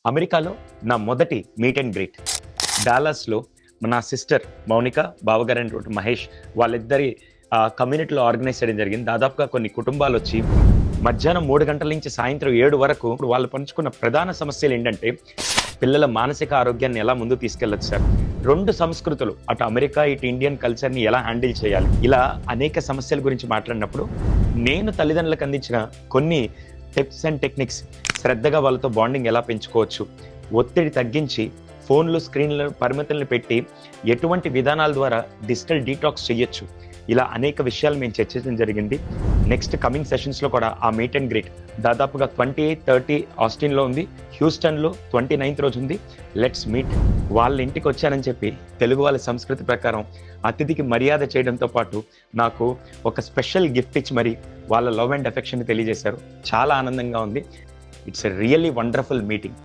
అమెరికాలో నా మొదటి మీట్ అండ్ గ్రీట్ డాలస్లో నా సిస్టర్ మౌనిక, బావగారైనటువంటి మహేష్ వాళ్ళిద్దరి కమ్యూనిటీలో ఆర్గనైజ్ చేయడం జరిగింది. దాదాపుగా కొన్ని కుటుంబాలు వచ్చి మధ్యాహ్నం 3 గంటల నుంచి సాయంత్రం 7 వరకు వాళ్ళు పంచుకున్న ప్రధాన సమస్యలు ఏంటంటే పిల్లల మానసిక ఆరోగ్యాన్ని ఎలా ముందు తీసుకెళ్లొచ్చు సార్, 2 సంస్కృతులు అటు అమెరికా ఇటు ఇండియన్ కల్చర్ని ఎలా హ్యాండిల్ చేయాలి, ఇలా అనేక సమస్యల గురించి మాట్లాడినప్పుడు నేను తల్లిదండ్రులకు అందించిన కొన్ని టిప్స్ అండ్ టెక్నిక్స్, శ్రద్ధగా వాళ్ళతో బాండింగ్ ఎలా పెంచుకోవచ్చు, ఒత్తిడి తగ్గించి ఫోన్లు స్క్రీన్ల పరిమితులను పెట్టి ఎటువంటి విధానాల ద్వారా డిజిటల్ డీటాక్స్ చేయొచ్చు, ఇలా అనేక విషయాలు మేము చర్చించడం జరిగింది. నెక్స్ట్ కమింగ్ సెషన్స్లో కూడా ఆ మీట్ అండ్ గ్రీట్ దాదాపుగా 28, 30 ఆస్టిన్లో ఉంది, హ్యూస్టన్లో 29th రోజు ఉంది. Let's meet. వాళ్ళ ఇంటికి వచ్చానని చెప్పి తెలుగు వాళ్ళ సంస్కృతి ప్రకారం అతిథికి మర్యాద చేయడంతో పాటు నాకు ఒక స్పెషల్ గిఫ్ట్ ఇచ్చి మరి వాళ్ళ లవ్ అండ్ అఫెక్షన్ తెలియజేశారు. చాలా ఆనందంగా ఉంది. It's a really wonderful meeting.